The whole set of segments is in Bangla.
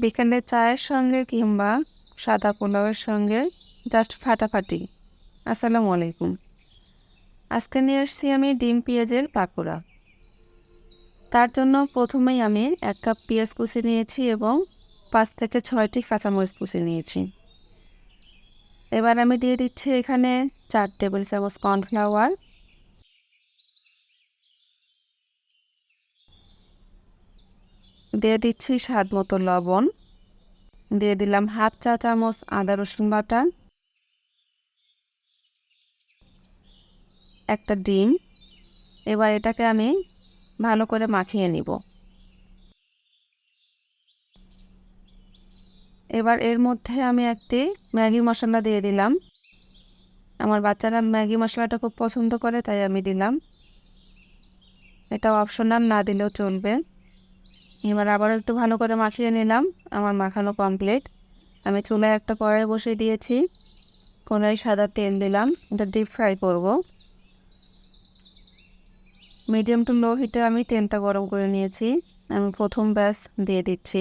বিকেলে চায়ের সঙ্গে কিংবা সাদা পোলাওয়ের সঙ্গে জাস্ট ফাটাফাটি। আসসালামু আলাইকুম। আজকে নিয়ে এসেছি আমি ডিম পেঁয়াজের পাকোড়া। তার জন্য প্রথমেই আমি 1 কাপ পেঁয়াজ কুচি নিয়েছি এবং 5 থেকে 6টি কাঁচামরিচ কুচি নিয়েছি। এবার আমি দিয়ে দিচ্ছি এখানে 4 টেবিল চামচ কর্নফ্লাওয়ার, দিয়ে দিচ্ছি স্বাদ মতো লবণ, দিয়ে দিলাম হাফ চা চামচ আদা রসুন বাটা, একটা ডিম। এবার এটাকে আমি ভালো করে মাখিয়ে নিব। এবার এর মধ্যে আমি একটি ম্যাগি মশলা দিয়ে দিলাম। আমার বাচ্চারা ম্যাগি মশলাটা খুব পছন্দ করে, তাই আমি দিলাম। এটা অপশনাল, না দিলেও চলবে। এবার আবার একটু ভালো করে মাখিয়ে নিলাম। আমার মাখানো কমপ্লিট। আমি চুলায় একটা কড়াই বসিয়ে দিয়েছি। কড়াই সাদা তেল দিলাম, এটা ডিপ ফ্রাই করব। মিডিয়াম টু লো হিটে আমি তেলটা গরম করে নিয়েছি। আমি প্রথম ব্যাচ দিয়ে দিচ্ছি।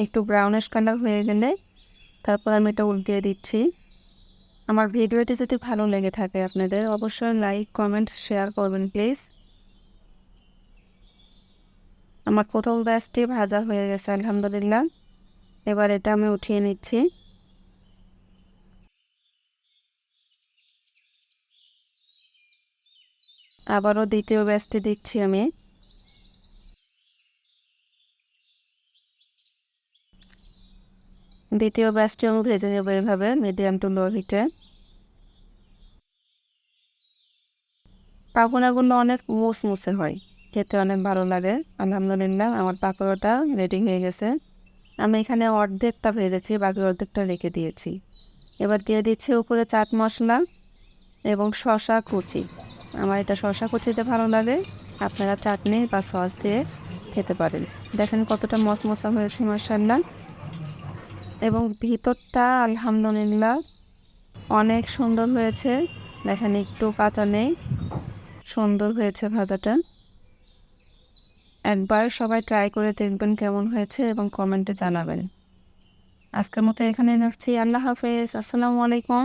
একটু ব্রাউনিশ কালার হয়ে গেলে তারপর আমি এটা উল্টিয়ে দিচ্ছি। আমার ভিডিওটি যদি ভালো লেগে থাকে আপনাদের, অবশ্যই লাইক, কমেন্ট, শেয়ার করবেন প্লিজ। আমার প্রথম ব্যাচটি ভাজা হয়ে গেছে আলহামদুলিল্লাহ। এবার এটা আমি উঠিয়ে নিচ্ছি। আবারও দ্বিতীয় ব্যাচটি দিচ্ছি আমি। দ্বিতীয় ব্যাচটি আমি ভেজে নেব এভাবে মিডিয়াম টু লো হিটে। পাকোড়াগুলো অনেক মুচমুচে হয়, খেতে অনেক ভালো লাগে। আলহামদুলিল্লাহ আমার পাকোড়াটা রেডি হয়ে গেছে। আমি এখানে অর্ধেকটা ভেজেছি, বাকি অর্ধেকটা রেখে দিয়েছি। এবার দিয়ে দিচ্ছি উপরে চাট মশলা এবং শসা কুচি। আমার এটা শসা কুচিতে ভালো লাগে, আপনারা চাটনি বা সস দিয়ে খেতে পারেন। দেখেন কতটা মশমশা হয়েছে মাশাআল্লাহ। এবং ভিতরটা আলহামদুলিল্লাহ অনেক সুন্দর হয়েছে। দেখেন একটু কাঁচা নেই, সুন্দর হয়েছে ভাজাটা। একবার সবাই ট্রাই করে দেখবেন কেমন হয়েছে এবং কমেন্টে জানাবেন। আজকের মতো এখানে রাখছি। আল্লাহ হাফেজ। আসসালামু আলাইকুম।